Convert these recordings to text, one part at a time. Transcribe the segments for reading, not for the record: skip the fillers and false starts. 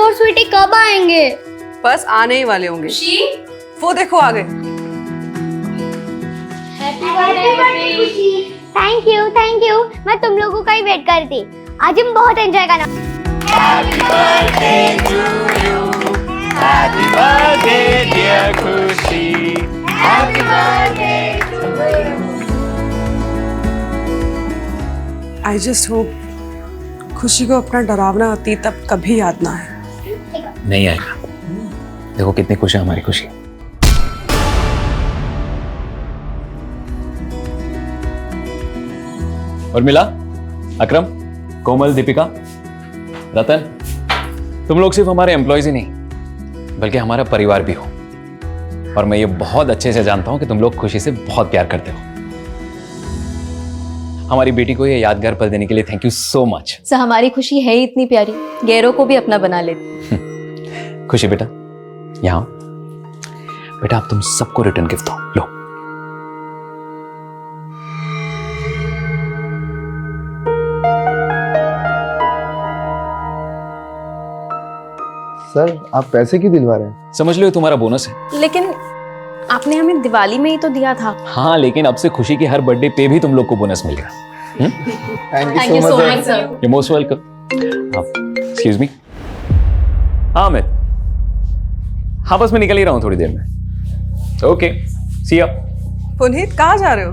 और स्वीटी कब आएंगे? बस आने ही वाले होंगे। वो देखो आ गए। Thank you. मैं तुम लोगों का ही वेट कर रही थी। आज हम बहुत एंजॉय करना। Happy birthday to you. Happy birthday dear Khushi. Happy birthday to you. I just hope खुशी को अपना डरावना अतीत अब कभी याद ना आए। नहीं आएगा। देखो कितनी खुश है हमारी खुशी। और मिला, अकरम, कोमल, दीपिका, रतन, तुम लोग सिर्फ हमारे एम्प्लॉयज ही नहीं बल्कि हमारा परिवार भी हो। और मैं ये बहुत अच्छे से जानता हूं कि तुम लोग खुशी से बहुत प्यार करते हो। हमारी बेटी को ये यादगार पल देने के लिए thank you so much. Sir हमारी खुशी है ही इतनी प्यारी, गैरों को भी अपना बना लेती। खुशी बेटा, यहाँ बेटा, आप तुम सबको रिटर्न गिफ्ट दो। लो। सर आप पैसे क्यों दिलवा रहे हैं? समझ लो ये तुम्हारा बोनस है। लेकिन आपने हमें दिवाली में ही तो दिया था। हाँ, लेकिन अब से खुशी की हर बर्थडे पे भी तुम लोग को बोनस मिलेगा। Thank you so much sir. You most welcome. Excuse me. हाँ अमित, हाँ बस मैं निकल ही रहा हूँ थोड़ी देर में। Okay, C you. पुनीत कहाँ जा रहे हो?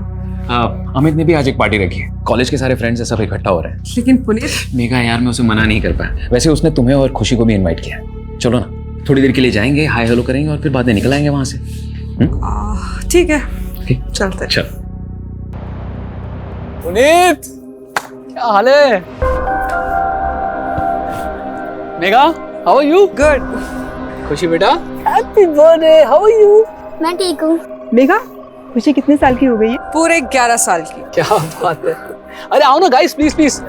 अमित ने भी आज एक पार्टी रखी है। कॉलेज के सारे फ्रेंड्स सब इकट्ठा हो रहे हैं। लेकिन पुनीत, मेघा यार, मैं उसे मना नहीं कर पाया। वैसे उसने तुम्हें और खुशी को भी इनवाइट किया है। चलो ना, थोड़ी देर के लिए जाएंगे, हाय हेलो करेंगे और फिर बाद में निकल आएंगे वहां से। ठीक है, ठीक, चलते। चल। पुनीत, क्या हाल है? Megha, how are you? Good. Khushi बेटा, happy birthday, how are you? मैं ठीक हूँ। मेघा, खुशी कितने साल की हो गई है? पूरे 11 साल की। क्या बात है। अरे आओ ना गाइस, प्लीज प्लीज।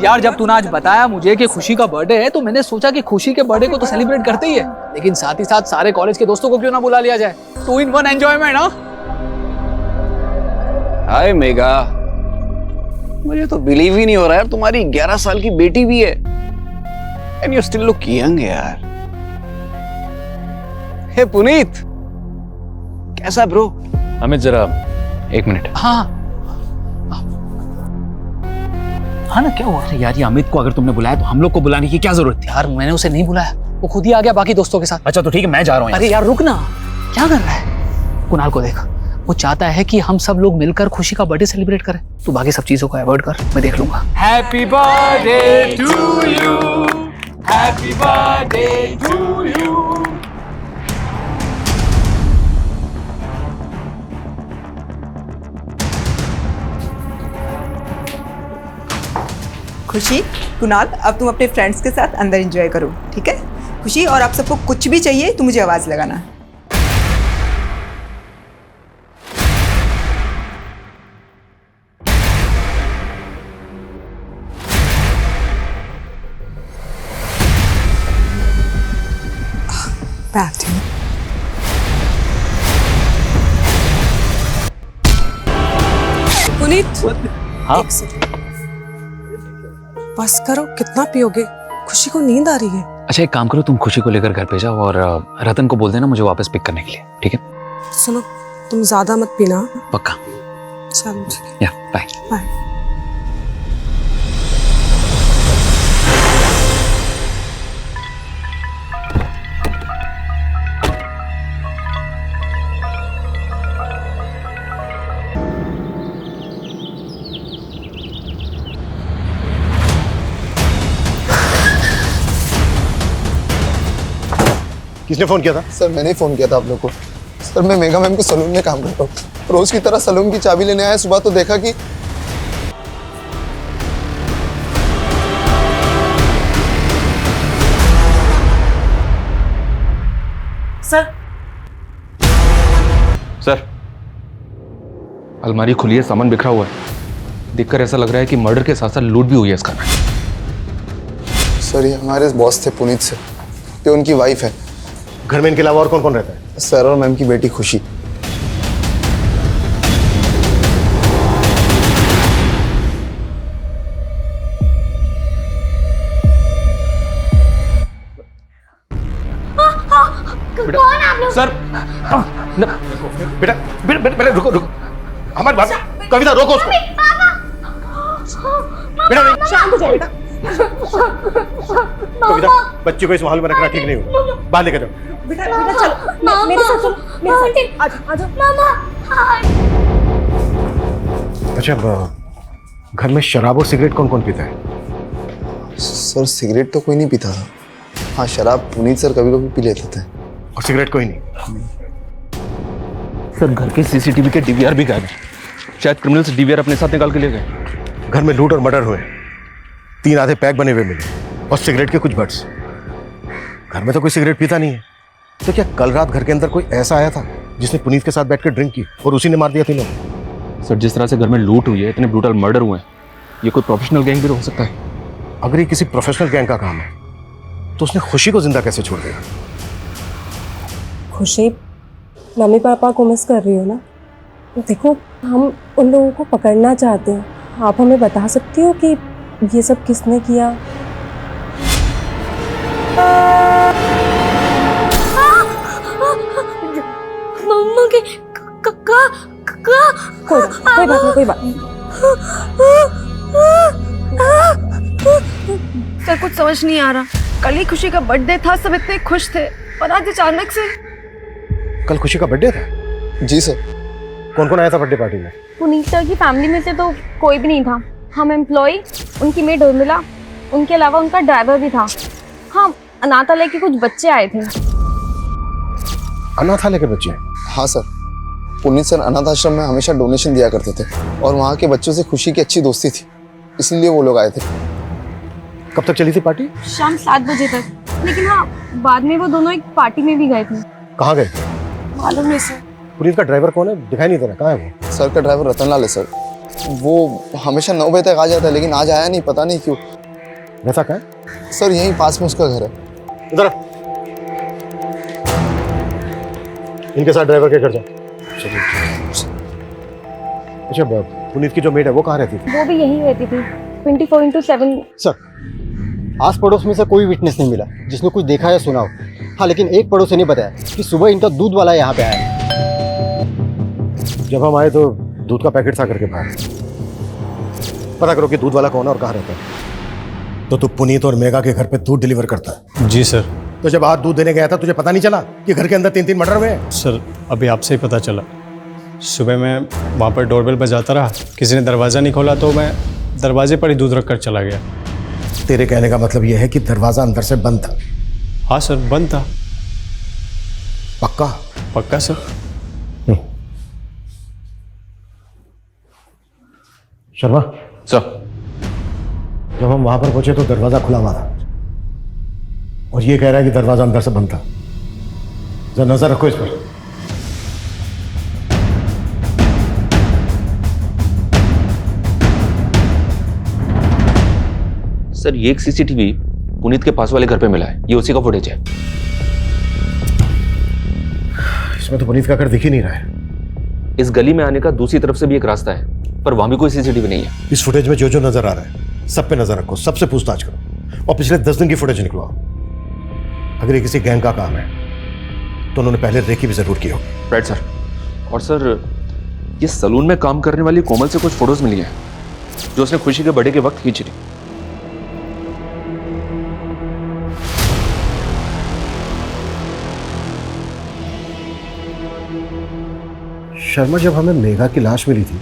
यार जब तूने आज बताया मुझे कि खुशी का बर्थडे है तो मैंने सोचा कि खुशी के बर्थडे को तो सेलिब्रेट करते ही है, लेकिन साथ ही साथ सारे कॉलेज के दोस्तों को क्यों ना बुला लिया जाए। 2 in 1 एंजॉयमेंट। हाँ हाय मेघा, मुझे तो बिलीव ही नहीं हो रहा है तुम्हारी 11 साल की बेटी भी है। And you still look young यार। हे पुनीत, कैसा ब्रो? अमित जरा एक मिनट। हाँ हाँ ना, क्या हुआ? अरे यार, ये अमित को अगर तुमने बुलाया तो हम लोग को बुलाने की क्या जरूरत थी? यार मैंने उसे नहीं बुलाया, वो खुद ही आ गया बाकी दोस्तों के साथ। अच्छा तो ठीक है, मैं जा रहा हूँ। अरे यार रुक ना, क्या कर रहा है? कुणाल को देख, वो चाहता है कि हम सब लोग मिलकर खुशी का बर्थडे सेलिब्रेट करें। तू बाकी सब चीजों को अवॉइड कर, मैं देख लूंगा। Happy birthday to you, happy birthday to you. Khushi, Kunal, अब तुम अपने फ्रेंड्स के साथ अंदर एंजॉय करो, ठीक है? खुशी, और आप सबको कुछ भी चाहिए तो मुझे आवाज लगाना। बैठ। पुनीत, हाँ? एक सेकंड। बस करो, कितना पियोगे? खुशी को नींद आ रही है। अच्छा एक काम करो, तुम खुशी को लेकर घर पे जाओ और रतन को बोल देना मुझे वापस पिक करने के लिए, ठीक है? सुनो, तुम ज्यादा मत पीना। पक्का? चलो ठीक है, या बाय। बाय। किसने फोन किया था? सर मैंने ही फ़ोन किया था आप लोग को। सर मैं मेघा मैम के सलून में काम करता हूँ। रोज़ की तरह सलून की चाबी लेने आया, सुबह तो देखा कि सर अलमारी खुली है, सामान बिखरा हुआ है। देखकर ऐसा लग रहा है कि मर्डर के साथ साथ लूट भी हुई है इसका। सर ये हमारे बॉस थे पुनीत से, ये उनकी वाइफ है। घर में इनके अलावा और कौन कौन रहता है? सर और मैम की बेटी खुशी। कौन आप लोग? सर बेटा बेटा बेटा रुको रुको, हमारी बात, कविता रोको उसको। बेटा नहीं, शांत हो जाओ बेटा। कविता, बच्ची को इस माहौल में रखना ठीक नहीं होगा, बाहर लेकर जाओ। बेटा बेटा चलो, मेरे साथ चलो, मेरे साथ आ जाओ। मामा अच्छा, घर में शराब और सिगरेट कौन कौन पीता है? सर सिगरेट तो कोई नहीं पीता था। हाँ शराब पुनीत सर कभी कभी पी लेते थे। और सिगरेट कोई नहीं? सर घर के सीसीटीवी के डीवीआर भी गायब है। शायद क्रिमिनल्स डीवीआर अपने साथ निकाल के ले गए। घर में लूट और मर्डर हुए, 3 आधे पैक बने हुए मिले और सिगरेट के कुछ बट्स। घर में तो कोई सिगरेट पीता नहीं है, तो क्या कल रात घर के अंदर कोई ऐसा आया था जिसने पुनीत के साथ बैठकर ड्रिंक की और उसी ने मार दिया तीनों? सर जिस तरह से घर में लूट हुई है, इतने ब्रूटल मर्डर हुए हैं, ये कोई प्रोफेशनल गैंग भी तो हो सकता है। अगर ये किसी प्रोफेशनल गैंग का काम है तो उसने खुशी को जिंदा कैसे छोड़ दिया? खुशी, मम्मी पापा को मिस कर रही हो ना? देखो हम उन लोगों को पकड़ना चाहते हैं, आप हमें बता सकती हो कि ये सब किसने किया? मम्मा के कोई बात नहीं, कोई बात नहीं। सर कुछ समझ नहीं आ रहा। कल ही खुशी का बर्थडे था, सब इतने खुश थे, और आज अचानक से। कल खुशी का बर्थडे था? जी सर। कौन कौन आया था बर्थडे पार्टी में? पुनीत सर की फैमिली में से तो कोई भी नहीं था। हम एम्प्लॉय, उनकी मेड उर्मिला, उनके अलावा उनका ड्राइवर भी था। हाँ, अनाथालय के कुछ बच्चे आए थे। अनाथालय के बच्चे? हाँ सर, पुनीत सर अनाथ आश्रम में हमेशा डोनेशन दिया करते थे और वहाँ के बच्चों से खुशी की अच्छी दोस्ती थी, इसलिए वो लोग आए थे। कब तक चली थी पार्टी? शाम 7 बजे तक, लेकिन हाँ बाद में वो दोनों एक पार्टी में भी गए थे। कहाँ गए? मालूम नहीं सर। पुनीत का ड्राइवर कौन है? दिखाई नहीं दे रहा, कहाँ है वो? सर का ड्राइवर रतन लाल है सर। वो हमेशा 9 बजे तक आ जाता है, लेकिन आज आया नहीं, पता नहीं क्यों। वैसा कहाँ है? सर यहीं पास में उसका घर है। इधर आ। इनके साथ ड्राइवर के घर जाओ। अच्छा, पुनीत की जो मेड है वो कहाँ रहती थी? वो भी यहीं रहती थी, 24/7। सर आस पड़ोस में से कोई विटनेस नहीं मिला जिसने कुछ देखा या सुना हो। हाँ लेकिन एक पड़ोसी ने बताया कि सुबह इनका दूध वाला यहाँ पे आया। जब हम आए तो दूध का पैकेट सा करके बाहर। पता करो कि दूध वाला कौन है और कहाँ रहता है। तो तू पुनीत और मेगा के घर पे दूध डिलीवर करता है? जी सर। तो जब आज दूध देने गया था तुझे पता नहीं चला कि घर के अंदर 3-3 मर्डर हुए हैं? सर अभी आपसे ही पता चला। सुबह मैं वहाँ पर डोरबेल बजाता रहा, किसी ने दरवाज़ा नहीं खोला तो मैं दरवाजे पर ही दूध रख कर चला गया। तेरे कहने का मतलब यह है कि दरवाजा अंदर से बंद था? हाँ सर बंद था। पक्का? पक्का सर। शर्मा सर जब हम वहां पर पहुंचे तो दरवाजा खुला हुआ था और ये कह रहा है कि दरवाजा अंदर से बंद था। जरा नजर रखो इस पर। सर ये एक सीसीटीवी पुनीत के पास वाले घर पे मिला है, ये उसी का फुटेज है। इसमें तो पुनीत का घर दिख ही नहीं रहा है। इस गली में आने का दूसरी तरफ से भी एक रास्ता है, पर वहां भी कोई सीसीटीवी नहीं है। इस फुटेज में जो जो नजर आ रहा है सब पे नजर रखो, सबसे पूछताछ करो और पिछले 10 दिन की फुटेज निकलवाओ। अगर ये किसी गैंग का काम है तो उन्होंने पहले रेकी भी जरूर की होगी। Right sir. और सर ये सलून में काम करने वाली कोमल से कुछ फोटोज मिली हैं जो उसने खुशी के बर्थडे के वक्त खींची थी। शर्मा जब हमें मेघा की लाश मिली थी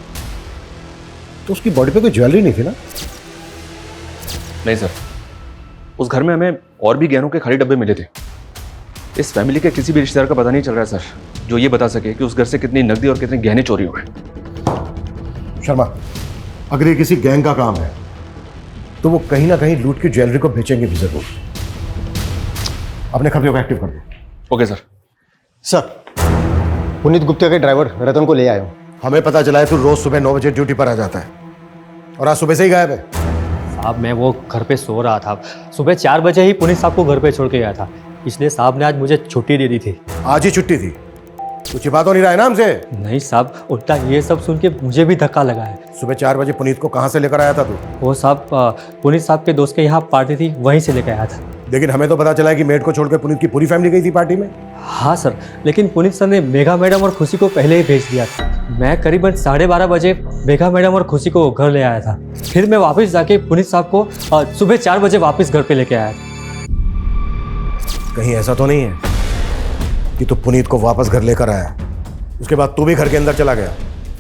तो उसकी बॉडी पे कोई ज्वेलरी नहीं थी ना? नहीं सर, उस घर में हमें और भी गहनों के खाली डब्बे मिले थे। इस फैमिली के किसी भी रिश्तेदार का पता नहीं चल रहा है सर जो ये बता सके कि उस घर से कितनी नकदी और कितने गहने चोरी हुए। शर्मा अगर ये किसी गैंग का काम है तो वो कहीं ना कहीं लूट की ज्वेलरी को बेचेंगे भी जरूर। अपने खबरों को एक्टिव कर दो। Okay sir. Sir Puneet Gupta के ड्राइवर रतन को ले आया हूँ। हमें पता चला है तू रोज सुबह 9 बजे ड्यूटी पर आ जाता है और आज सुबह से ही गायब है। साहब मैं वो घर पे सो रहा था, सुबह 4 बजे ही पुनीत साहब को घर पे छोड़ के गया था, इसलिए साहब ने आज मुझे छुट्टी दे दी थी। आज ही छुट्टी थी? कुछ बात हो नहीं रहा है ना हमसे? नहीं साहब, उल्टा ये सब सुन के मुझे भी धक्का लगा है। सुबह 4 बजे पुनीत को कहाँ से लेकर आया था तू? वो साहब पुनीत साहब के दोस्त के यहाँ पार्टी थी, वहीं से लेकर आया था। लेकिन हमें तो पता चला कि मेड को छोड़कर पुनीत की पूरी फैमिली गई थी पार्टी में। हाँ सर, लेकिन पुनीत सर ने मेघा मैडम और खुशी को पहले ही भेज दिया था। मैं करीबन 12:30 बजे मेघा मैडम और खुशी को घर ले आया था। फिर मैं वापस जाके पुनीत साहब को सुबह 4 बजे वापस घर पे लेके आया था। कहीं ऐसा तो नहीं है कि तू पुनीत को वापस घर लेकर आया, उसके बाद तू भी घर के अंदर चला गया?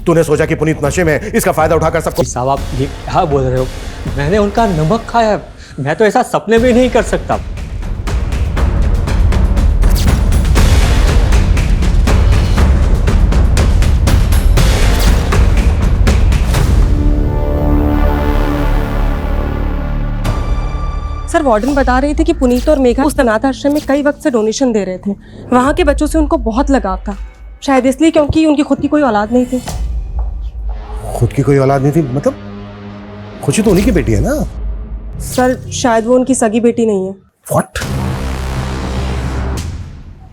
तूने सोचा कि पुनीत नशे में है, इसका फायदा उठाकर सबको। साहब आप ये क्या बोल रहे हो? मैंने उनका नमक खाया, मैं तो ऐसा सपने में नहीं कर सकता। सर वार्डन बता रही थी कि पुनीत और मेघा उस अनाथ आश्रम में कई वक्त से डोनेशन दे रहे थे। वहाँ के बच्चों से उनको बहुत लगाव था, शायद इसलिए क्योंकि उनकी खुद की कोई औलाद नहीं थी। खुद की कोई औलाद नहीं थी मतलब? खुशी तो उन्हीं की बेटी है ना? सर शायद वो उनकी सगी बेटी नहीं है। व्हाट?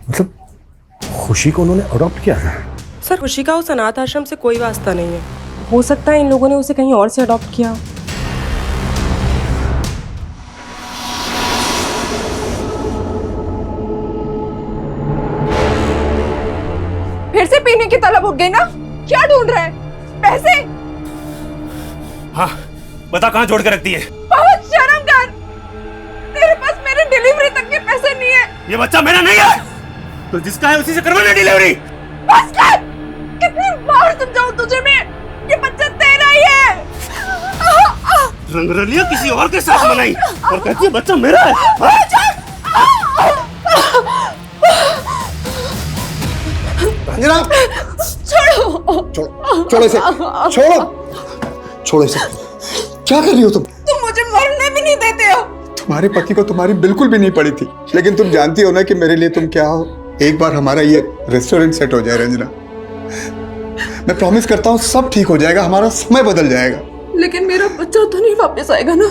मतलब खुशी को उन्होंने अडॉप्ट किया है? सर खुशी का उस अनाथ आश्रम से कोई वास्ता नहीं है। हो सकता है इन लोगों ने उसे कहीं और से अडॉप्ट किया। फिर से पीने की तलब उठ गई ना? क्या ढूंढ रहा है? पैसे? हाँ, बता कहाँ जोड़ के रख दिए? बहुत शर्म कर, तेरे पास मेरे डिलीवरी तक के पैसे नहीं है। ये बच्चा मेरा नहीं है, तो जिसका है उसी से करवाना डिलीवरी। बस कर, कितनी बार समझाऊं तुझे मैं, ये बच्चा तेरा ही है। रंगरलिया किसी और के साथ मनाई और कहती है बच्चा मेरा है। छोड़ो छोड़ो इसे, छोड़ो इसे। क्या कर रही हो तुम? तुम मुझे मरने भी नहीं देते हो। तुम्हारे पति को तुम्हारी बिल्कुल भी नहीं पड़ी थी, लेकिन तुम जानती हो ना कि मेरे लिए तुम क्या हो। एक बार हमारा ये रेस्टोरेंट सेट हो जाए रंजना, मैं प्रॉमिस करता हूँ सब ठीक हो जाएगा, हमारा समय बदल जाएगा। लेकिन मेरा बच्चा तो नहीं वापस आएगा ना?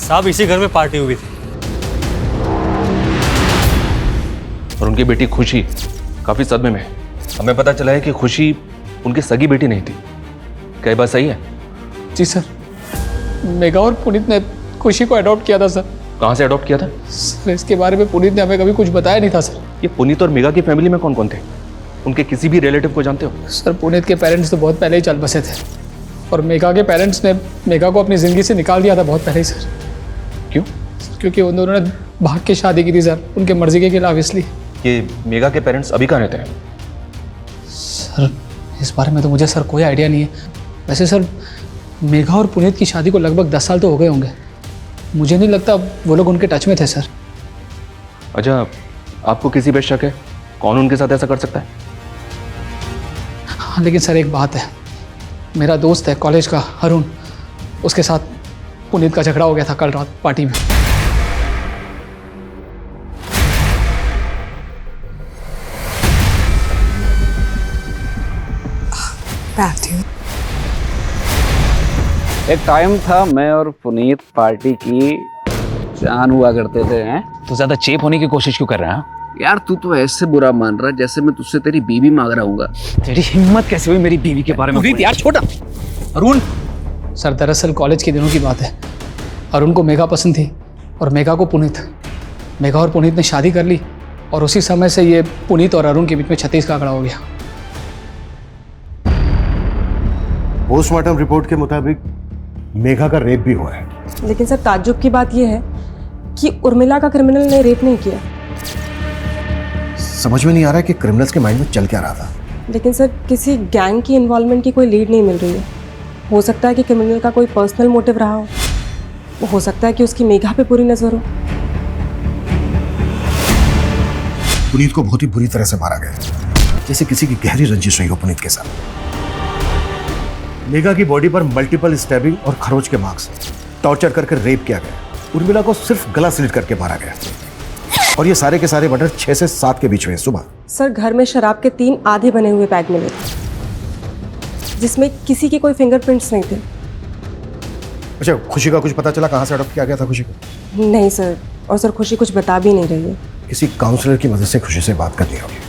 साहब इसी घर में पार्टी हुई थी और उनकी बेटी खुशी काफी सदमे में। हमें पता चला है कि खुशी उनकी सगी बेटी नहीं थी। क्या ये बात सही है? जी सर, मेघा और पुनीत ने खुशी को अडॉप्ट किया था सर। कहाँ से अडॉप्ट किया था? सर इसके बारे में पुनीत ने हमें कभी कुछ बताया नहीं था सर। ये पुनीत और मेघा की फैमिली में कौन कौन थे? उनके किसी भी रिलेटिव को जानते हो? सर पुनीत के पेरेंट्स तो बहुत पहले ही चल बसे थे और मेघा के पेरेंट्स ने मेघा को अपनी ज़िंदगी से निकाल दिया था बहुत पहले ही सर। क्यों? क्योंकि उन दोनों ने भाग के शादी की थी सर, उनके मर्जी के खिलाफ। इसलिए ये मेघा के पेरेंट्स अभी कहाँ रहते हैं? सर इस बारे में तो मुझे सर कोई आइडिया नहीं है। वैसे सर मेघा और पुनीत की शादी को लगभग 10 साल तो हो गए होंगे। मुझे नहीं लगता वो लोग उनके टच में थे सर। अच्छा, आपको किसी पे शक है? कौन उनके साथ ऐसा कर सकता है? हाँ लेकिन सर एक बात है, मेरा दोस्त है कॉलेज का अरुण, उसके साथ पुनीत का झगड़ा हो गया था कल रात पार्टी में। एक टाइम था मैं और पुनीत पार्टी की जान हुआ करते थे। हैं तो ज्यादा चेप होने की कोशिश क्यों कर रहा है? यार तू तो ऐसे बुरा मान रहा जैसे मैं तुझसे तेरी बीवी मांग रहा हूँ। तेरी हिम्मत कैसे हुई मेरी बीवी के बारे में? पुनीत यार छोटा। अरुण सर दरअसल कॉलेज के दिनों की बात है। अरुण को मेघा पसंद थी और मेघा को पुनीत। मेघा और पुनीत ने शादी कर ली और उसी समय से ये पुनीत और अरुण के बीच में 36 का आंकड़ा हो गया। पोस्टमार्टम रिपोर्ट के मुताबिक मेघा का रेप भी हुआ है। लेकिन सर ताज्जुब की बात यह है कि उर्मिला का क्रिमिनल ने रेप नहीं किया। समझ में नहीं आ रहा है कि क्रिमिनल्स के माइंड में चल क्या रहा था। लेकिन सर किसी गैंग की इन्वॉल्वमेंट की कोई लीड नहीं मिल रही है। हो सकता है कि क्रिमिनल का कोई पर्सनल मोटिव रहा हो सकता है कि उसकी मेघा पे पूरी नजर हो। पुनीत को बहुत ही बुरी तरह से मारा गया, जैसे किसी की गहरी रंजिश रही हो पुनीत के साथ। मेघा की बॉडी पर मल्टीपल स्टैबिंग और खरोच के मार्क्स, टॉर्चर करके रेप किया गया। उर्मिला को सिर्फ गला स्लिट करके मारा गया और ये सारे के सारे मर्डर 6 से 7 के बीच हुए सुबह। सर घर में शराब के 3 आधे बने हुए पैक मिले थे, जिसमें किसी के कोई फिंगरप्रिंट्स नहीं थे। अच्छा, खुशी का कुछ पता चला कहाँ से अडॉप्ट किया गया था खुशी को? नहीं सर, और सर खुशी कुछ बता भी नहीं रही है। किसी काउंसलर की मदद से खुशी से बात करनी होगी।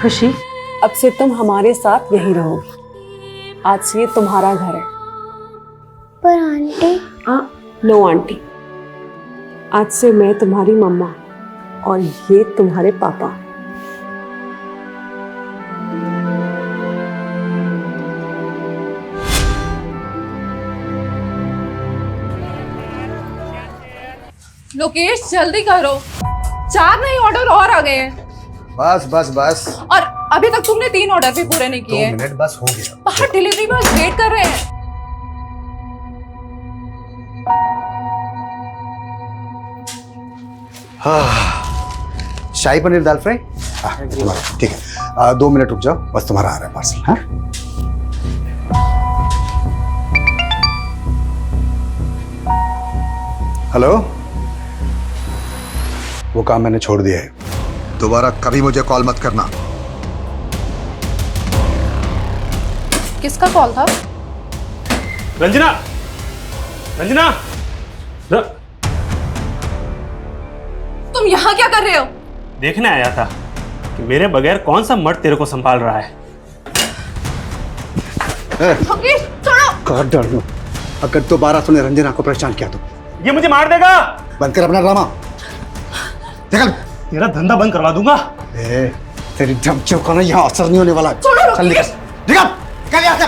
खुशी, अब से तुम हमारे साथ यहीं रहोगी। आज से ये तुम्हारा घर है। पर आंटी, नो आंटी, आज से मैं तुम्हारी मम्मा और ये तुम्हारे पापा। लोकेश जल्दी करो, 4 नए ऑर्डर और आ गए हैं बस बस बस। और अभी तक तुमने 3 ऑर्डर भी पूरे नहीं किए। 2 मिनट बस हो गया। बाहर डिलीवरी बॉय वेट कर रहे हैं। शाही पनीर दाल फ्राई। तुम्हारा ठीक है। 2 मिनट रुक जाओ, बस तुम्हारा आ रहा है पार्सल। हाँ, हेलो, वो काम मैंने छोड़ दिया है। दोबारा कभी मुझे कॉल मत करना। किसका कॉल था? रंजना, रंजना, तुम यहाँ क्या कर रहे हो? देखने आया था कि मेरे बगैर कौन सा मर्द तेरे को संभाल रहा है। लोकेश छोड़ो। कर डर लो। अगर दोबारा तूने रंजना को परेशान किया तो ये मुझे मार देगा। बंद कर अपना ड्रामा। निकल। तेरा धंधा बंद करवा दूंगा। तेरी धमकियों का ना यहाँ असर नहीं होने वाला। चल निकल, निकल, निकल यहाँ से।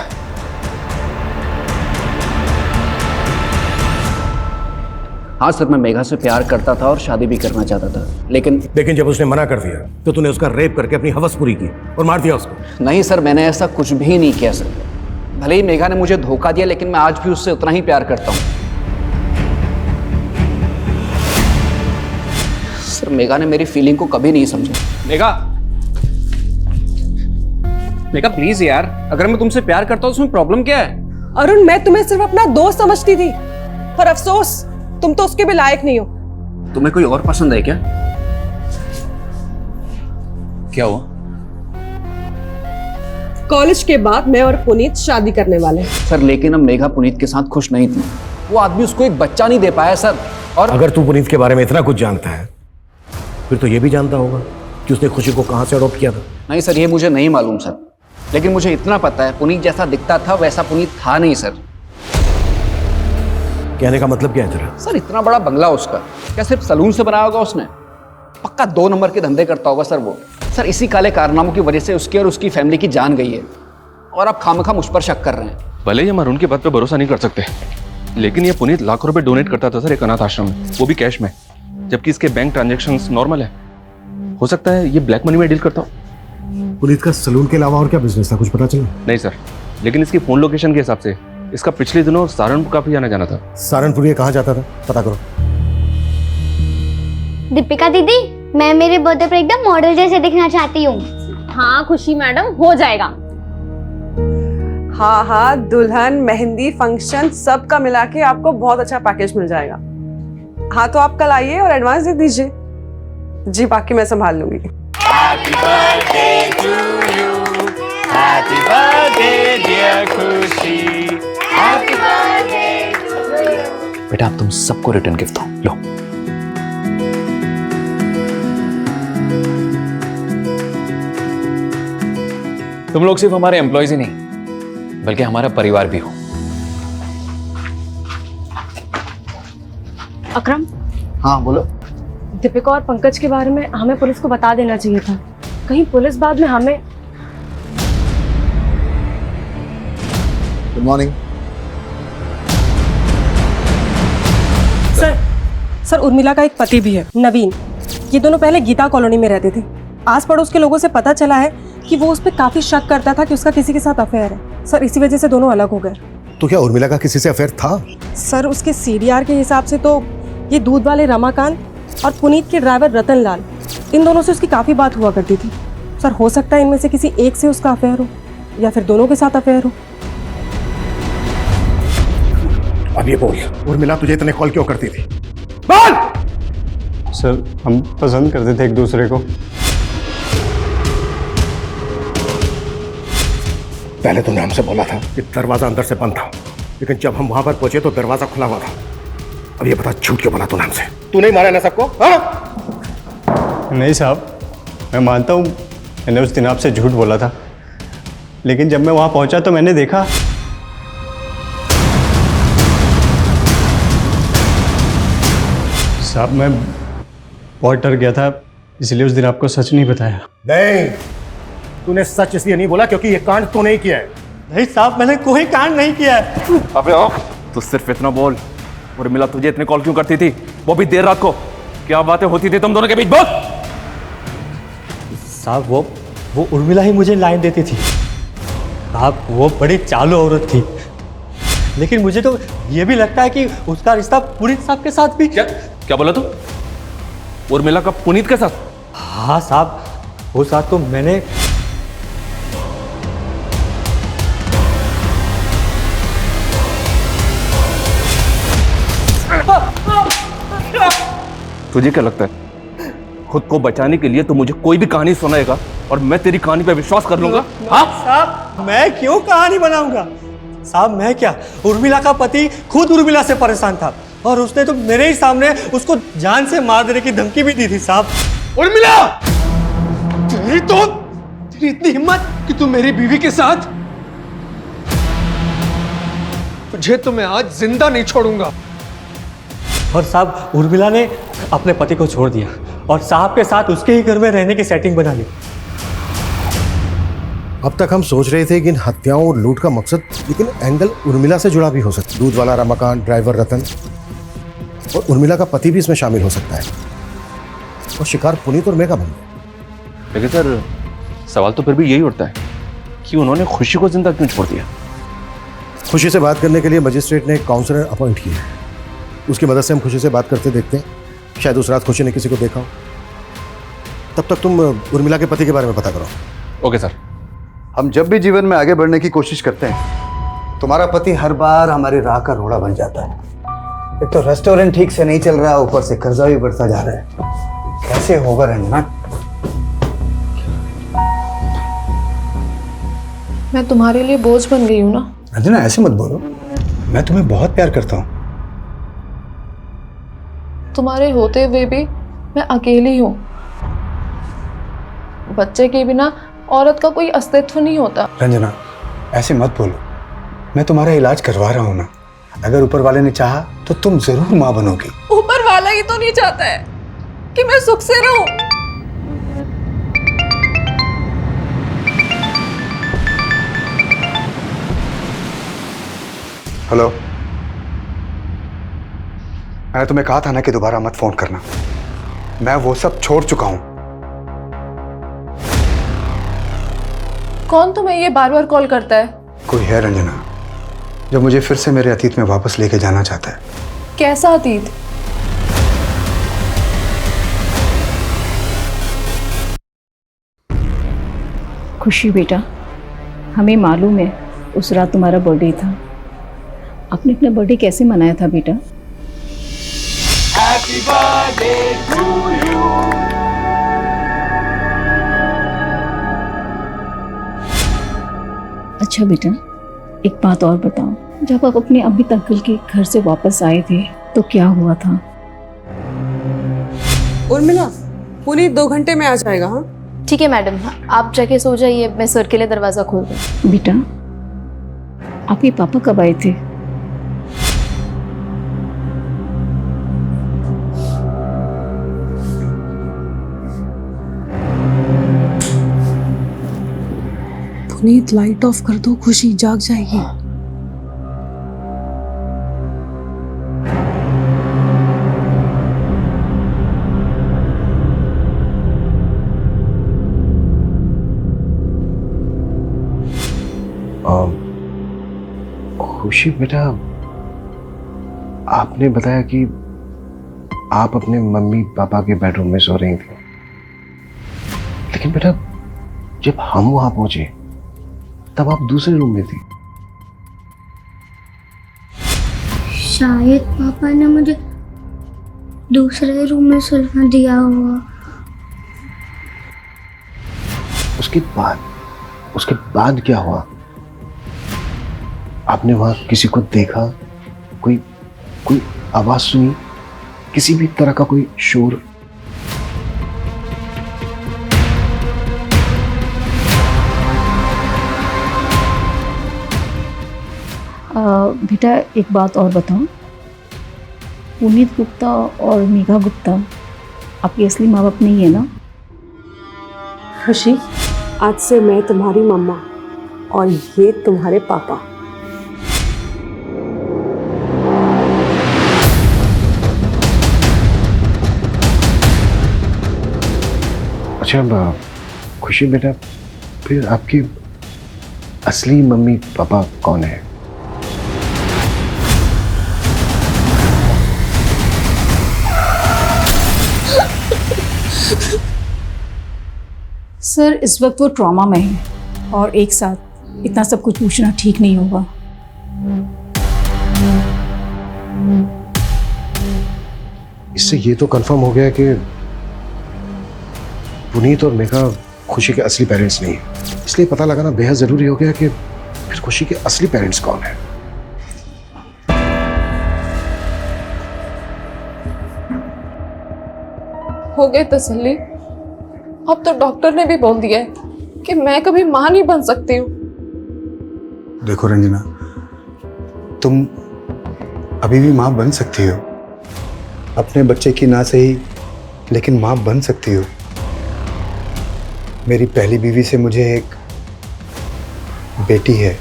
हाँ सर, मैं मेघा से प्यार करता था और शादी भी करना चाहता था, लेकिन जब उसने मना कर दिया तो तूने उसका रेप करके अपनी हवस पूरी की और मार दिया उसको। नहीं सर, मैंने ऐसा कुछ भी नहीं किया सर। भले ही मेघा ने मुझे धोखा दिया, लेकिन मैं आज भी उससे उतना ही प्यार करता हूँ। सर, मेघा ने मेरी फीलिंग को कभी नहीं समझा। मेघा, मेघा प्लीज यार, अगर मैं तुमसे प्यार करता हूँ उसमें प्रॉब्लम क्या है? अरुण, मैं तुम्हें सिर्फ अपना दोस्त समझती थी, पर अफसोस तुम तो उसके भी लायक नहीं हो। तुम्हें कोई और पसंद है क्या? क्या हुआ? कॉलेज के बाद मैं और पुनीत शादी करने वाले हैं। सर, लेकिन अब मेघा पुनीत के साथ खुश नहीं थी। वो आदमी उसको एक बच्चा नहीं दे पाया सर। और अगर तू पुनीत के बारे में इतना कुछ जानता है फिर तो ये भी जानता होगा कि उसने खुशी को कहां से अडॉप्ट किया था। नहीं सर, ये मुझे नहीं मालूम सर, लेकिन मुझे इतना पता है पुनीत जैसा दिखता था वैसा पुनीत था नहीं सर। कहने का मतलब क्या है तेरा? सर, इतना बड़ा बंगला उसका, क्या सिर्फ सलून से बनाया होगा उसने? पक्का 2 नंबर के धंधे करता होगा सर वो। सर, इसी काले कारनामों की वजह से उसकी और उसकी फैमिली की जान गई है, और आप खामखा मुझ पर शक कर रहे हैं। भले ही हम अरुण की बात पे भरोसा नहीं कर सकते, लेकिन ये पुनीत लाखों रुपए डोनेट करता था सर एक अनाथ आश्रम में, वो भी कैश में, जबकि इसके बैंक ट्रांजैक्शंस नॉर्मल है। हो सकता है ये ब्लैक मनी में डील करता हो। पुनीत का सलून के अलावा और क्या बिजनेस था, कुछ पता चला? नहीं सर, लेकिन इसकी फोन लोकेशन के हिसाब से इसका पिछले दिनों सहारनपुर काफी आना जाना था। सहारनपुर ये कहाँ जाता था, पता करो। दीपिका दीदी, मैं मेरे बर्थडे पर एकदम मॉडल जैसे दिखना चाहती हूँ। हाँ खुशी मैडम, हो जाएगा। हाँ हाँ, दुल्हन, मेहंदी, फंक्शन सब का मिला के आपको बहुत अच्छा पैकेज मिल जाएगा। हाँ तो आप कल आइए और एडवांस दे दीजिए। जी, बाकी मैं संभाल लूंगी। Happy birthday to you. Happy birthday dear खुशी. Happy birthday to you. बेटा, अब तुम सबको रिटर्न गिफ्ट दो, लो। तुम लोग सिर्फ हमारे एम्प्लॉयज ही नहीं बल्कि हमारा परिवार भी हो। अकरम, हाँ बोलो। दीपिका और पंकज के बारे में हमें पुलिस को बता देना चाहिए था, कहीं पुलिस बाद में हमें। गुड मॉर्निंग सर, उर्मिला का एक पति भी है, नवीन। ये दोनों पहले गीता कॉलोनी में रहते थे। आस पड़ोस के लोगों से पता चला है कि वो उस पर काफी शक करता था कि उसका किसी के साथ अफेयर है। सर, इसी वजह से दोनों अलग हो गए। तो क्या उर्मिला का किसी से अफेयर था? सर, उसके सीडीआर के हिसाब से तो ये दूध वाले रमाकांत और पुनीत के ड्राइवर रतन लाल, इन दोनों से उसकी काफी बात हुआ करती थी। सर, हो सकता है इनमें से किसी एक से उसका अफेयर हो या फिर दोनों के साथ अफेयर हो। अब ये बोल, उर्मिला तुझे इतने कॉल क्यों करती थी? बोल! सर, हम पसंद करते थे एक दूसरे को। पहले तुमने हमसे बोला था कि दरवाजा अंदर से बंद था, लेकिन जब हम वहां पर पहुंचे तो दरवाजा खुला हुआ था। अब ये बता झूठ क्यों बोला तूने हमसे? तू नहीं मारा ना सबको? हाँ? नहीं साहब, मैं मानता हूँ मैंने उस दिन आपसे झूठ बोला था, लेकिन जब मैं वहाँ पहुँचा तो मैंने देखा साहब, मैं बहुत डर गया था, इसलिए उस दिन आपको सच नहीं बताया। नहीं, तूने सच इसलिए नहीं बोला क्योंकि ये कांड तू नहीं किया है। नहीं साहब, मैंने कोई कांड नहीं किया है। अबे आओ, तू सिर्फ इतना बोल। उर्मिला तुझे इतने कॉल क्यों करती थी, वो भी देर रात को? क्या बातें होती थी तुम दोनों के बीच? बोल। साहब वो उर्मिला ही मुझे लाइन देती थी साहब, वो बड़ी चालू औरत थी, लेकिन मुझे तो ये भी लगता है कि उसका रिश्ता पुनीत साहब के साथ भी। क्या बोला तू? उर्मिला का पुनीत के साथ? हाँ साहब, वो साथ तो मैंने तुझे क्या लगता है खुद को बचाने के लिए तू मुझे कोई भी कहानी सुनाएगा और मैं तेरी कहानी पे विश्वास कर लूंगा? हाँ साहब, मैं क्यों कहानी बनाऊंगा साहब? मैं क्या, उर्मिला का पति खुद उर्मिला से परेशान था और उसने तो मेरे ही सामने उसको जान से मार देने की धमकी भी दी थी साहब। उर्मिला, तेरी इतनी हिम्मत कि तू मेरी बीवी के साथ? तुझे तो मैं आज जिंदा नहीं छोड़ूंगा। और साहब, उर्मिला ने अपने पति को छोड़ दिया और साहब के साथ उसके ही घर में रहने की सेटिंग बना ली। अब तक हम सोच रहे थे कि इन हत्याओं और लूट का मकसद, लेकिन एंगल उर्मिला से जुड़ा भी हो सकता है। दूध वाला रमाकांत, ड्राइवर रतन और उर्मिला का पति भी इसमें शामिल हो सकता है, और शिकार पुनीत और मेघा बन गए। लेकिन सर, सवाल तो फिर भी यही उठता है कि उन्होंने खुशी को जिंदा क्यों छोड़ दिया? खुशी से बात करने के लिए मजिस्ट्रेट ने एक काउंसलर अपॉइंट किया है, उसकी मदद से हम खुशी से बात करते देखते हैं। शायद उस रात खुशी ने किसी को देखा हो। तब तक तुम उर्मिला के पति के बारे में पता करो। Okay sir. हम जब भी जीवन में आगे बढ़ने की कोशिश करते हैं, तुम्हारा पति हर बार हमारी राह का रोड़ा बन जाता है। एक तो रेस्टोरेंट ठीक से नहीं चल रहा, ऊपर से कर्जा भी बढ़ता जा रहा है। कैसे होगा रंजना? मैं तुम्हारे लिए बोझ बन गई हूँ ना? रंजना, ऐसे मत बोलो, मैं तुम्हें बहुत प्यार करता हूँ। तुम्हारे होते हुए भी मैं अकेली हूँ। बच्चे के बिना औरत का कोई अस्तित्व नहीं होता। रंजना, ऐसे मत बोलो, मैं तुम्हारा इलाज करवा रहा हूँ ना। अगर ऊपर वाले ने चाहा तो तुम जरूर माँ बनोगी। ऊपर वाला ही तो नहीं चाहता है कि मैं सुख से रहूं। हेलो, मैंने तुम्हें कहा था ना कि दोबारा मत फोन करना। मैं वो सब छोड़ चुका हूं। कौन तुम्हें ये बार बार कॉल करता है? कोई है रंजना जो मुझे फिर से मेरे अतीत में वापस लेके जाना चाहता है। कैसा अतीत? खुशी बेटा, हमें मालूम है उस रात तुम्हारा बर्थडे था। आपने अपना बर्थडे कैसे मनाया था बेटा? Happy birthday to you. अच्छा बेटा, एक बात और बताओ, जब आप अपने अभी अंकल के घर से वापस आए थे तो क्या हुआ था? उर्मिला, पुनीत 2 घंटे में आ जाएगा। हाँ ठीक है मैडम, आप जाके सो जाइए, मैं सर के लिए दरवाजा खोल दूँ। बेटा, आपके पापा कब आए थे? पुनीत, लाइट ऑफ कर दो, खुशी जाग जाएगी। खुशी बेटा, आपने बताया कि आप अपने मम्मी पापा के बेडरूम में सो रही थी, लेकिन बेटा जब हम वहां पहुंचे तब आप दूसरे रूम में थी। शायद पापा ने मुझे दूसरे रूम में सुलवा दिया हुआ। उसके बाद क्या हुआ? आपने वहां किसी को देखा? कोई कोई आवाज सुनी? किसी भी तरह का कोई शोर? बेटा एक बात और बताओ, पुनीत गुप्ता और मेघा गुप्ता आपकी असली माँ बाप नहीं है ना? खुशी, आज से मैं तुम्हारी मम्मा और ये तुम्हारे पापा। अच्छा खुशी बेटा, फिर आपकी असली मम्मी पापा कौन है? सर इस वक्त वो ट्रॉमा में है और एक साथ इतना सब कुछ पूछना ठीक नहीं होगा। इससे ये तो कंफर्म हो गया कि पुनीत और मेघा खुशी के असली पेरेंट्स नहीं है, इसलिए पता लगाना बेहद जरूरी हो गया कि फिर खुशी के असली पेरेंट्स कौन है। हो गई तसल्ली। अब तो डॉक्टर ने भी बोल दिया है कि मैं कभी मां नहीं बन सकती हूँ। देखो रंजना, तुम अभी भी मां बन सकती हो। अपने बच्चे की ना सही, लेकिन मां बन सकती हो। मेरी पहली बीवी से मुझे एक बेटी है।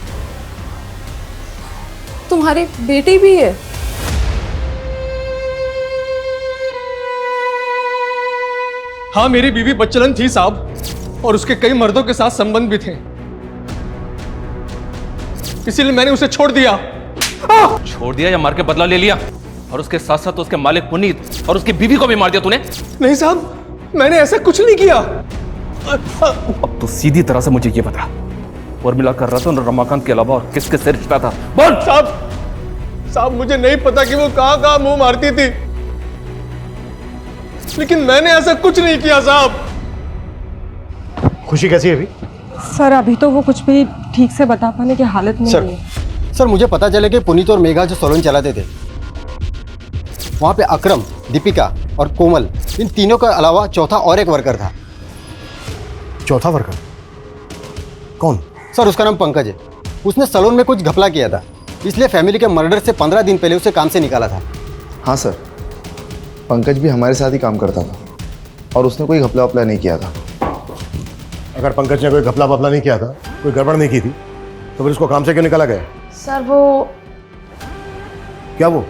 तुम्हारी बेटी भी है? हाँ, मेरी बीवी बच्चलन थी साहब, और उसके कई मर्दों के साथ संबंध भी थे, इसीलिए मैंने उसे छोड़ दिया। छोड़ दिया या मार के बदला ले लिया? और उसके साथ साथ उसके मालिक पुनीत और उसकी बीवी को भी मार दिया तूने? नहीं साहब, मैंने ऐसा कुछ नहीं किया। अब तो सीधी तरह से मुझे ये बता, उर्मिला कर रतन और रमाकांत के अलावा और किसके से रिश्ता था? बोल। साहब मुझे नहीं पता कि वो कहां कहां मुंह मारती थी, लेकिन मैंने ऐसा कुछ नहीं किया साहब। खुशी कैसी है अभी? सर अभी तो वो कुछ भी ठीक से बता पाने की हालत में नहीं है। सर मुझे पता चले कि पुनीत और मेघा जो सैलून चलाते थे, वहाँ पे अक्रम, दीपिका और कोमल, इन तीनों के अलावा चौथा और एक वर्कर था। चौथा वर्कर कौन? सर उसका नाम पंकज है। उसने सैलून में कुछ घपला किया था, इसलिए फैमिली के मर्डर से 15 दिन पहले उसे काम से निकाला था। हाँ सर, पंकज भी हमारे साथ ही काम करता था और उसने कोई घपला वपला नहीं किया था। अगर पंकज ने कोई घपला वपला नहीं किया था, कोई गड़बड़ नहीं की थी, तो फिर उसको काम से क्यों निकाला गया? सर वो क्या वो?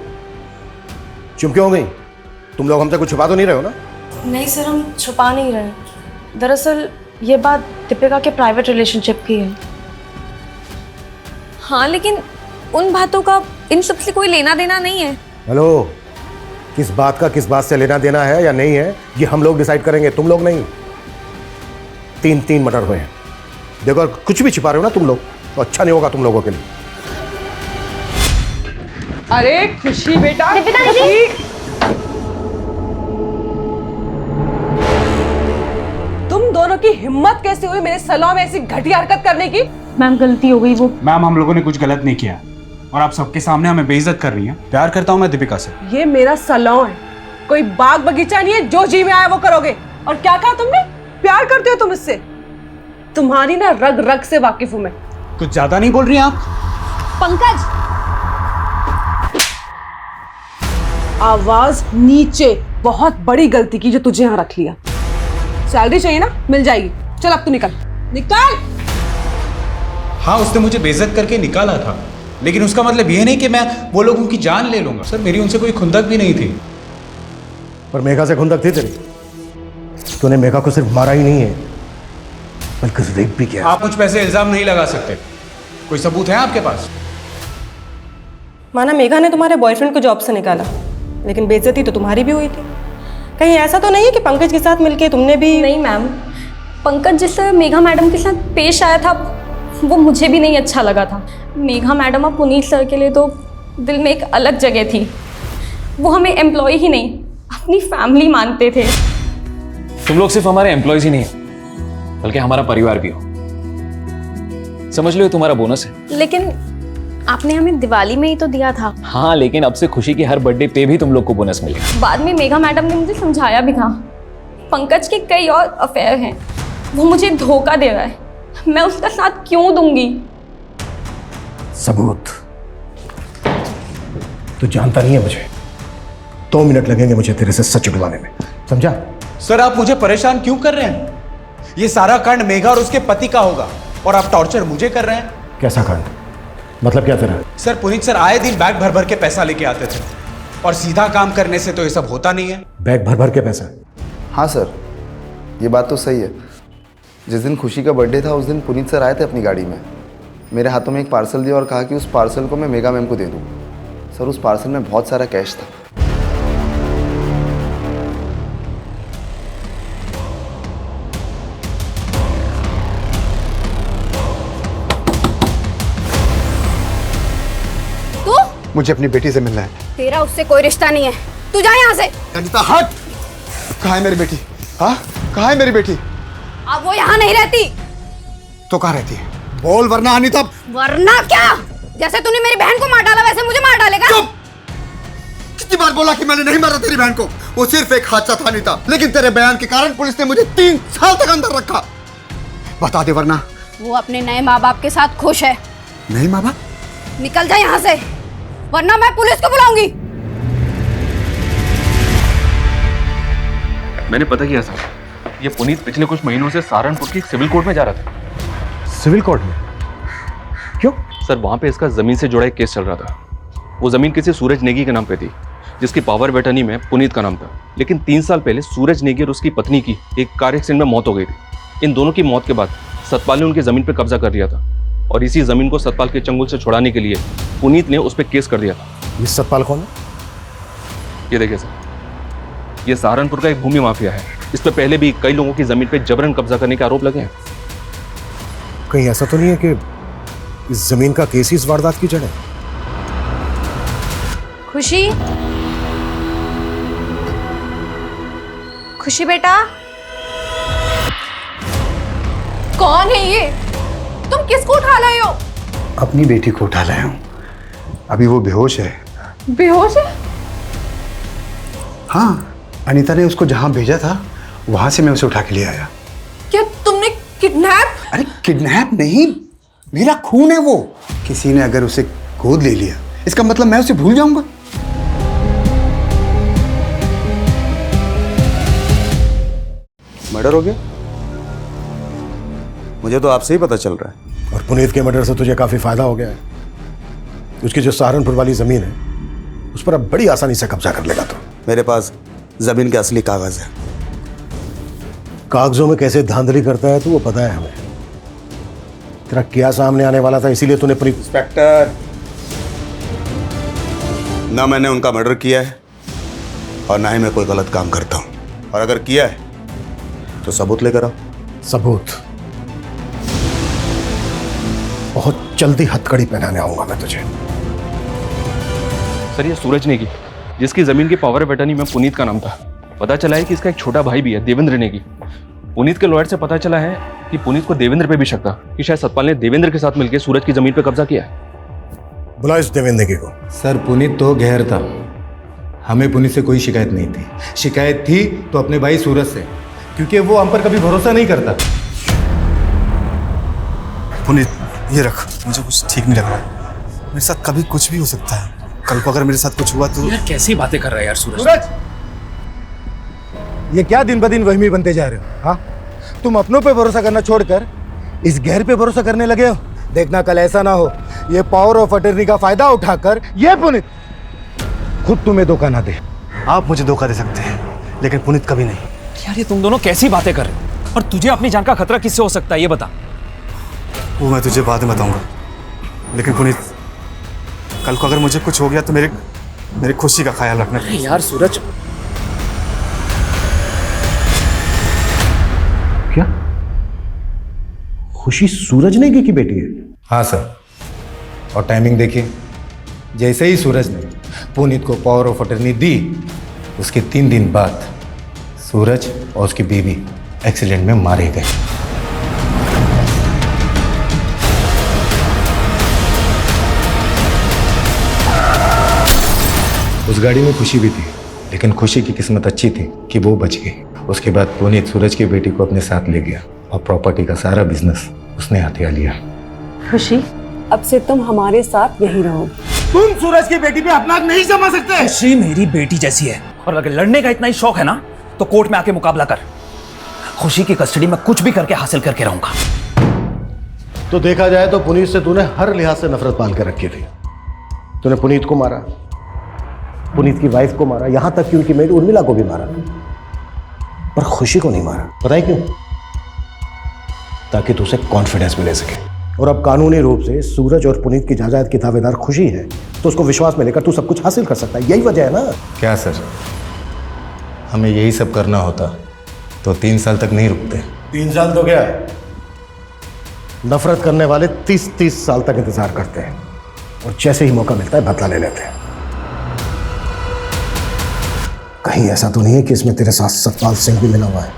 चुप क्यों हो गई? तुम लोग हमसे कुछ छुपा तो नहीं रहे हो ना? नहीं सर, हम छुपा नहीं रहे। दरअसल ये बात दीपिका के प्राइवेट रिलेशनशिप की है। हाँ, लेकिन उन बातों का इन सब से कोई लेना देना नहीं है। हेलो, किस बात का किस बात से लेना देना है या नहीं है, ये हम लोग डिसाइड करेंगे, तुम लोग नहीं। 3 मर्डर हुए हैं। देखो अगर कुछ भी छिपा रहे हो ना तुम लोग, तो अच्छा नहीं होगा तुम लोगों के लिए। अरे खुशी बेटा, तुम दोनों की हिम्मत कैसे हुई मेरे सैलून में ऐसी घटिया हरकत करने की? मैम गलती हो गई। वो मैम, हम लोगों ने कुछ गलत नहीं किया और आप सबके सामने हमें बेइज्जत कर रही हैं। प्यार करता हूं मैं दीपिका से। ये मेरा सैलून है, कोई बाग बगीचा नहीं है जो जी में आया वो करोगे। और क्या कहा तुमने? प्यार करते हो तुम इससे? तुम्हारी ना रग रग से वाकिफ हूं मैं। कुछ ज्यादा नहीं बोल रही हैं आप? पंकज, आवाज नीचे। बहुत बड़ी गलती की जो तुझे यहाँ रख लिया। सैलरी चाहिए ना, मिल जाएगी। चल अब तू निकल निकल। हाँ, उसने मुझे बेइज्जत करके निकाला था, लेकिन उसका मतलब ये नहीं कि मैं वो लोगों की जान ले लूंगा। सर मेरी उनसे कोई खुंदक भी नहीं थी। पर मेघा से खुंदक थी तेरी? तूने मेघा को सिर्फ मारा ही नहीं है, बल्कि रेप भी किया। आप मुझ पे ऐसे इल्जाम नहीं लगा सकते। कोई सबूत है आपके पास? माना मेघा ने तुम्हारे बॉयफ्रेंड को जॉब से निकाला, लेकिन बेइज्जती तो तुम्हारी भी हुई थी। कहीं ऐसा तो नहीं है कि पंकज के साथ मिलके तुमने भी? नहीं मैम, पंकज जिस तरह मेघा मैडम के साथ पेश आया था वो मुझे भी नहीं अच्छा लगा था। मेघा मैडम और पुनीत सर के लिए तो दिल में एक अलग जगह थी। वो हमें एम्प्लॉय ही नहीं, अपनी फैमिली मानते थे। तुम लोग सिर्फ हमारे एम्प्लॉयज ही नहीं हो, बल्कि हमारा परिवार भी हो। समझ लो ये तुम्हारा बोनस है। लेकिन आपने हमें दिवाली में ही तो दिया था। हाँ, लेकिन अब से खुशी के हर बर्थडे पे भी तुम लोग को बोनस मिलेगा। बाद में मेघा मैडम ने मुझे समझाया भी था, पंकज के कई और अफेयर हैं, वो मुझे धोखा दे रहा है, मैं उसका साथ क्यों दूंगी? सबूत? तू जानता नहीं है मुझे। 2 मिनट लगेंगे मुझे तेरे से सच उगलवाने में, समझा? सर आप मुझे परेशान क्यों कर रहे हैं? ये सारा कांड मेघा और उसके पति का होगा और आप टॉर्चर मुझे कर रहे हैं। कैसा कांड? मतलब क्या तेरा? सर पुनीत सर आए दिन बैग भर भर के पैसा लेके आते थे और सीधा काम करने से तो ये सब होता नहीं है। बैग भर भर के पैसा? हाँ सर, ये बात तो सही है। जिस दिन खुशी का बर्थडे था उस दिन पुनीत सर आए थे अपनी गाड़ी में, मेरे हाथों में एक पार्सल दिया और कहा कि उस पार्सल को मैं मेगा मैम को दे दूँ। सर उस पार्सल में बहुत सारा कैश था। मुझे अपनी बेटी से मिलना है। तेरा उससे कोई रिश्ता नहीं है, तू जा यहाँ से। अनीता हट! कहाँ है मेरी बेटी? हाँ, कहाँ है मेरी बेटी? अब वो यहाँ नहीं रहती। तो कहाँ रहती है? बोल वरना अनीता। वरना क्या? जैसे तूने मेरी बहन को मार डाला वैसे मुझे मार डालेगा? चुप! कितनी बार बोला कि मैंने नहीं मारा तेरी बहन को? वो सिर्फ एक हादसा था अनीता, लेकिन तेरे बयान के कारण पुलिस ने मुझे 3 साल तक अंदर रखा। बता दे वरना। वो अपने नए माँ बाप के साथ खुश है। नहीं माँ बाप? निकल जा यहाँ से, वरना मैं पुलिस को बुलाऊंगी। मैंने पता किया सर, ये पुनीत पिछले कुछ महीनों से सहारनपुर की सिविल कोर्ट में जा रहा था। सिविल कोर्ट में? क्यों? सर वहां पे इसका जमीन से जुड़ा एक केस चल रहा था। वो जमीन किसी सूरज नेगी के नाम पे थी, जिसकी पावर ऑफ अटर्नी में पुनीत का नाम था। लेकिन 3 साल पहले सूरज नेगी और उसकी पत्नी की एक कार एक्सीडेंट में मौत हो गई थी। इन दोनों की मौत के बाद सतपाल ने उनकी जमीन पर कब्जा कर लिया था और इसी जमीन को सतपाल के चंगुल से छुड़ाने के लिए पुनीत ने उस पर केस कर दिया था। ये सतपाल कौन है? ये देखिए सर, ये सहारनपुर का एक भूमि माफिया है। इस पर पहले भी कई लोगों की जमीन पर जबरन कब्जा करने के आरोप लगे हैं। कहीं ऐसा तो नहीं है कि इस जमीन का केस ही इस वारदात की जड़ है? खुशी, खुशी बेटा। कौन है ये? तुम किसको उठा लाए हो? अपनी बेटी को उठा लाया हूँ, अभी वो बेहोश है। बेहोश है? हाँ, अनीता ने उसको जहाँ भेजा था वहां से मैं उसे उठा के ले आया। क्या तुमने किडनैप? अरे किडनैप नहीं, मेरा खून है वो। किसी ने अगर उसे गोद ले लिया इसका मतलब मैं उसे भूल जाऊंगा? मर्डर हो गया? मुझे तो आपसे ही पता चल रहा है। और पुनीत के मर्डर से तुझे काफी फायदा हो गया है। उसकी जो सहारनपुर वाली जमीन है उस पर अब बड़ी आसानी से कब्जा कर लेगा तो। मेरे पास जमीन के असली कागज है। कागजों में कैसे धांधली करता है तो वो पता है हमें। तेरा क्या सामने आने वाला था, इसीलिए तूने पुनीत। इंस्पेक्टर, ना मैंने उनका मर्डर किया है और ना ही मैं कोई गलत काम करता हूं। और अगर किया है तो सबूत लेकर आओ। सबूत? बहुत जल्दी हथकड़ी पहनाने आऊंगा मैं तुझे। सर ये सूरज नेगी, जिसकी जमीन की पावर ऑफ अटर्नी में पुनीत का नाम था, पता चला है कि इसका एक छोटा भाई भी है, देवेंद्र नेगी। पुनीत के लॉयर से पता चला है कि पुनीत को देवेंद्र पे भी शक था कि शायद सतपाल ने देवेंद्र के साथ मिलकर सूरज की जमीन पर कब्जा किया है। बुला इस देवेंद्र नेगी को। सर पुनीत तो गैर था, हमें पुनीत से कोई शिकायत नहीं थी। शिकायत थी तो अपने भाई सूरज से, क्योंकि वो हम पर कभी भरोसा नहीं करता। पुनीत ये रख, मुझे कुछ ठीक नहीं लग रहा। मेरे साथ कभी कुछ भी हो सकता है। कल को अगर मेरे साथ कुछ हुआ तो। यार कैसी बातें कर रहा है यार सूरज। सूरज, ये क्या दिन ब दिन वहमी बनते जा रहे हो? हाँ, तुम अपनों पे भरोसा करना छोड़कर इस गैर पे भरोसा करने लगे हो। देखना कल ऐसा ना हो ये पावर ऑफ अटर्नी का फायदा उठाकर ये पुनीत खुद तुम्हें धोखा ना दे। आप मुझे धोखा दे सकते हैं लेकिन पुनीत कभी नहीं। यार ये तुम दोनों कैसी बातें कर रहे हो? और तुझे अपनी जान का खतरा किससे हो सकता है ये बता। वो मैं तुझे बाद में बताऊंगा, लेकिन पुनीत कल को अगर मुझे कुछ हो गया तो मेरी खुशी का ख्याल रखना। यार सूरज, क्या खुशी सूरज नेगी की बेटी है? हाँ सर, और टाइमिंग देखिए, जैसे ही सूरज ने पुनीत को पावर ऑफ अटर्नी दी उसके 3 दिन बाद सूरज और उसकी बीवी एक्सीडेंट में मारे गए। उस गाड़ी में खुशी भी थी, लेकिन खुशी की किस्मत अच्छी थी कि वो बच गई। उसके बाद पुनीत सूरज की बेटी को अपने साथ ले गया और प्रॉपर्टी का सारा बिजनेस उसने हथिया लिया। खुशी, अब से तुम हमारे साथ यहीं रहो। तुम सूरज की बेटी पे अपना हक नहीं जमा सकते। खुशी मेरी बेटी जैसी है, और अगर लड़ने का इतना ही शौक है ना तो कोर्ट में आके मुकाबला कर। खुशी की कस्टडी में कुछ भी करके हासिल करके रहूंगा। तो देखा जाए तो पुनीत से तूने हर लिहाज से नफरत पाल कर रखी थी। तूने पुनीत को मारा, पुनीत की वाइफ को मारा, यहां तक कि उनकी मेड उर्मिला को भी मारा, पर खुशी को नहीं मारा। पता है क्यों? ताकि तुझे कॉन्फिडेंस मिले सके। और अब कानूनी रूप से सूरज और पुनीत की जायदाद की दावेदार खुशी है, तो उसको विश्वास में लेकर तू सब कुछ हासिल कर सकता है। यही वजह है ना। क्या सर, हमें यही सब करना होता तो 3 साल तक नहीं रुकते। 3 साल तो क्या, नफरत करने वाले 30-30 साल तक इंतजार करते हैं और जैसे ही मौका मिलता है बदला ले लेते हैं। कहीं ऐसा तो नहीं है कि इसमें तेरे साथ सतपाल सिंह भी मिला हुआ है?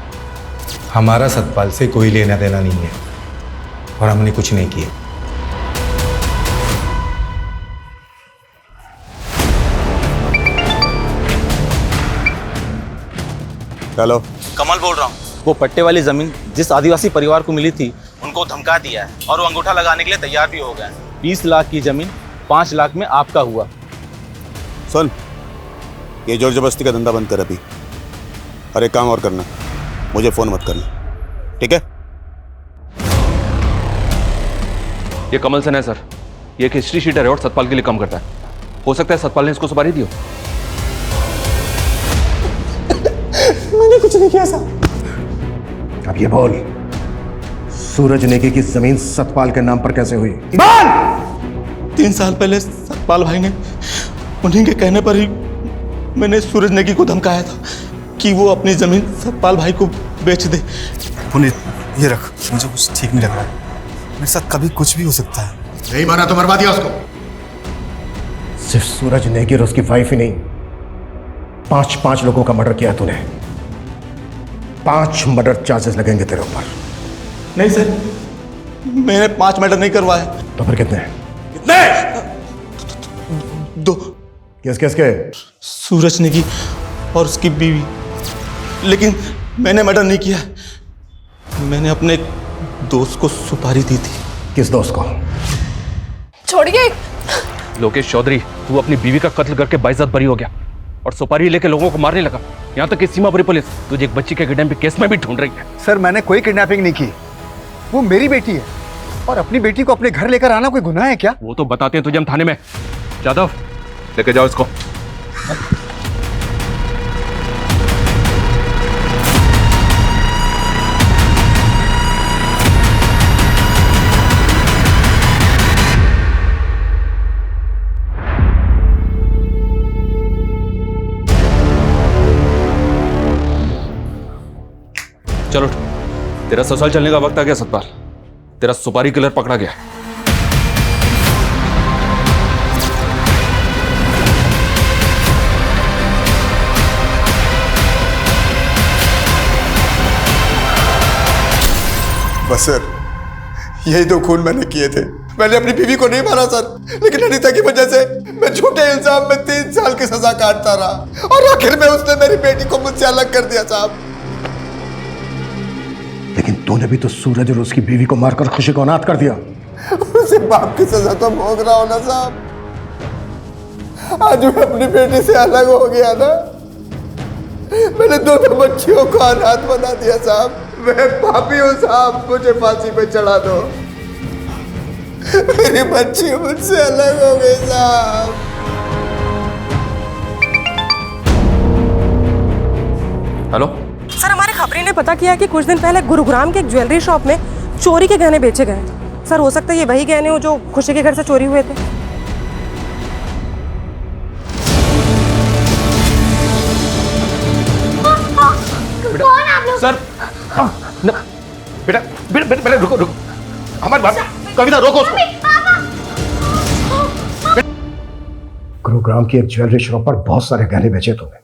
हमारा सतपाल से कोई लेना देना नहीं है और हमने कुछ नहीं किया। हेलो, कमल बोल रहा हूँ। वो पट्टे वाली जमीन जिस आदिवासी परिवार को मिली थी उनको धमका दिया है और वो अंगूठा लगाने के लिए तैयार भी हो गए हैं। 20 लाख की जमीन 5 लाख में आपका हुआ। सुन, ये जोर जबरदस्ती का धंधा बंद कर अभी, और एक काम और करना, मुझे फोन मत करना, ठीक है? ये कमल सेन है सर, ये एक हिस्ट्री शीटर है और सतपाल के लिए काम करता है। हो सकता है सतपाल ने इसको सुपारी दी हो। मैंने कुछ नहीं किया साहब। अब ये बोल, सूरज नेगी की जमीन सतपाल के नाम पर कैसे हुई? 3 साल पहले सतपाल भाई ने, उन्हीं के कहने पर ही मैंने सूरज नेगी को धमकाया था कि वो अपनी जमीन सतपाल भाई को बेच दे। पुनीत, ये रख, मुझे कुछ ठीक नहीं लग रहा है। मेरे साथ कभी कुछ भी हो सकता है। नहीं माना तो मरवा दिया उसको। सिर्फ सूरज नेगी और उसकी वाइफ ही नहीं, 5 लोगों का मर्डर किया तूने। 5 मर्डर चार्जेस लगेंगे तेरे ऊपर। नहीं सर, मैंने 5 मर्डर नहीं करवाए। तो फिर कितने? कितने? 2। किसके? सूरज नेगी और उसकी बीवी। लेकिन मैंने मर्डर नहीं किया, मैंने अपने एक दोस्त को सुपारी दी थी। किस दोस्त को? छोड़िए। लोकेश चौधरी, तू अपनी बीवी का कत्ल करके बाइज्जत बरी हो गया और सुपारी लेके लोगों को मारने लगा। यहाँ तक कि सीमापुरी पुलिस तुझे एक बच्ची के किडनैपिंग केस में भी ढूंढ रही है। सर, मैंने कोई किडनैपिंग नहीं की, वो मेरी बेटी है, और अपनी बेटी को अपने घर लेकर आना कोई गुनाह है क्या? वो तो बताते हैं तुझे हम थाने में। जादव, लेके जाओ इसको। चलो, तेरा ससुराल चलने का वक्त आ गया सतपाल। तेरा सुपारी किलर पकड़ा गया। बस सर, यही 2 खून मैंने किए थे। मैंने अपनी बीवी को नहीं मारा सर, लेकिन अनीता की वजह से मैं झूठे इल्जाम में 3 साल की सजा काटता रहा, और आखिर में उसने मेरी बेटी को मुझसे अलग कर दिया साहब। लेकिन तूने भी तो सूरज और उसकी बीवी को मारकर खुशी को अनाथ कर दिया। उसे बाप की सजा तो भोग रहा हूं ना साहब। आज मैं अपनी बेटी से अलग हो गया ना, मैंने 2 बच्चियों को अनाथ बना दिया साहब। मैं पापी हूं साहब, मुझे फांसी पे चढ़ा दो। मेरी बच्ची मुझसे अलग हो गई साहब। हेलो सर, हमारे खबरी ने पता किया कि कुछ दिन पहले गुरुग्राम के एक ज्वेलरी शॉप में चोरी के गहने बेचे गए। सर, हो सकता है ये वही गहने हो जो खुशी के घर से चोरी हुए थे। कौन आप लोग? सर, बेटा बेटा बेटा रुको रुको, हमारी बात, कविता रोको उसको। गुरुग्राम की एक ज्वेलरी शॉप पर बहुत सारे गहने बेचे तुमने,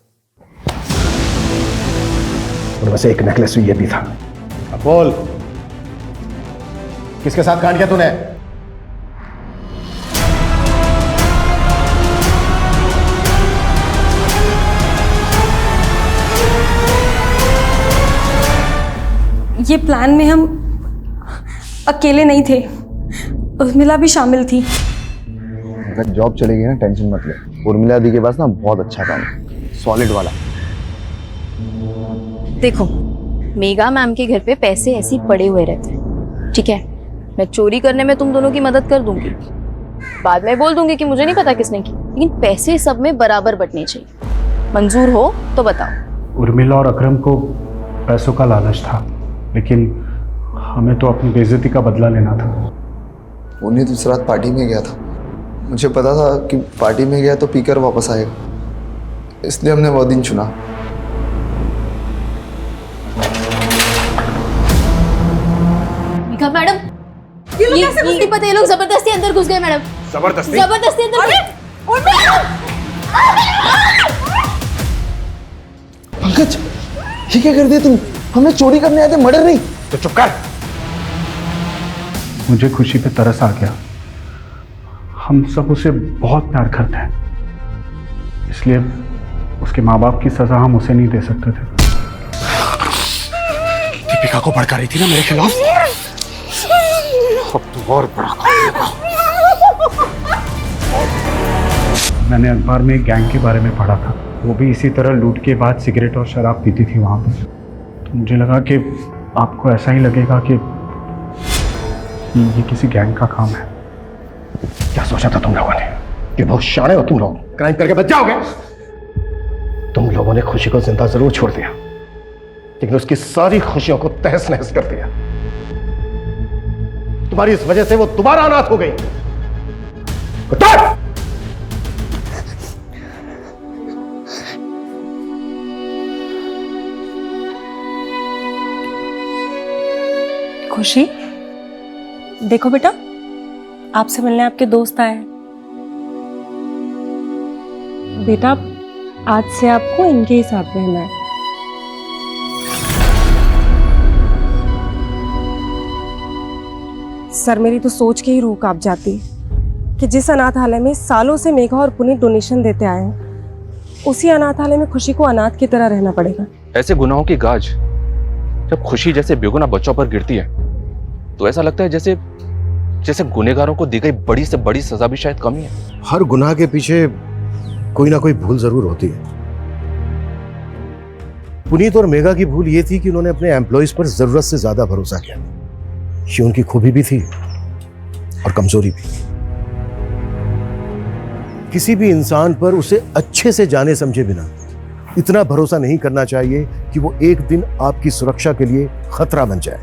उनमें से एक नेकलेस ये भी था। अब बोल, किसके साथ कांड किया तूने? ये प्लान में हम अकेले नहीं थे, उर्मिला भी शामिल थी। अगर जॉब चलेगी ना, टेंशन मत ले। उर्मिला दी के पास ना बहुत अच्छा काम है, सॉलिड वाला। देखो, मेगा मैम के घर पे पैसे ऐसे ही पड़े हुए रहते हैं, ठीक है? मैं चोरी करने में तुम दोनों की मदद कर दूंगी, बाद में बोल दूंगी कि मुझे नहीं पता किसने की, लेकिन पैसे सब में बराबर बंटने चाहिए। मंजूर हो तो बताओ। उर्मिला और अकरम को पैसों का लालच था, लेकिन हमें तो अपनी बेइज्जती का बदला लेना था। उन्हें दूसरी रात पार्टी में गया था, मुझे पता था कि पार्टी में गया तो पीकर वापस आएगा, इसलिए हमने वो दिन चुना। मैडम, ये नहीं पता, ये लोग जबरदस्ती अंदर घुस गए मैडम। जबरदस्ती अंदर। पंकज, ये क्या कर दिया तुम? हमें चोरी करने आए थे, मर्डर नहीं। तो चुप कर। मुझे खुशी पे तरस आ गया। हम सब उसे बहुत प्यार करते हैं, इसलिए उसके माँ बाप की सजा हम उसे नहीं दे सकते थे। दीपिका को भड़का रही थी ना मेरे खिलाफ, अब तो और बड़ा करेगा। मैंने अखबार में एक गैंग के बारे में पढ़ा था, वो भी इसी तरह लूट के बाद सिगरेट और शराब पीती थी वहाँ पर। तो मुझे लगा कि आपको ऐसा ही लगेगा कि ये किसी गैंग का काम है। क्या सोचा था तुम लोगों ने कि बहुत शाणे हो तुम लोग, क्राइम करके बच जाओगे? तुम लोगों ने खुशी को जिंदा जरूर छोड़ दिया, लेकिन उसकी सारी खुशियों को तहस नहस कर दिया। तुम्हारी इस वजह से वो दोबारा अनाथ हो गई। खुशी, देखो बेटा, आपसे मिलने आपके दोस्त आए हैं। बेटा, आज से आपको इनके ही साथ रहना है। सर, मेरी तो सोच के ही रूह कांप जाती कि जिस अनाथालय में सालों से मेघा और पुनीत डोनेशन देते आए हैं, उसी अनाथालय में खुशी को अनाथ की तरह रहना पड़ेगा। ऐसे गुनाहों की गाज जब खुशी जैसे बेगुनाह बच्चों पर गिरती है तो ऐसा लगता है जैसे जैसे गुनहगारों को दी गई बड़ी से बड़ी सजा भी शायद कम ही है। हर गुनाह के पीछे कोई ना कोई भूल जरूर होती है। पुनीत और मेघा की भूल ये थी कि उन्होंने अपने एम्प्लॉइज पर जरूरत से ज्यादा भरोसा किया। ये उनकी खूबी भी थी और कमजोरी भी। किसी भी इंसान पर उसे अच्छे से जाने समझे बिना इतना भरोसा नहीं करना चाहिए कि वो एक दिन आपकी सुरक्षा के लिए खतरा बन जाए।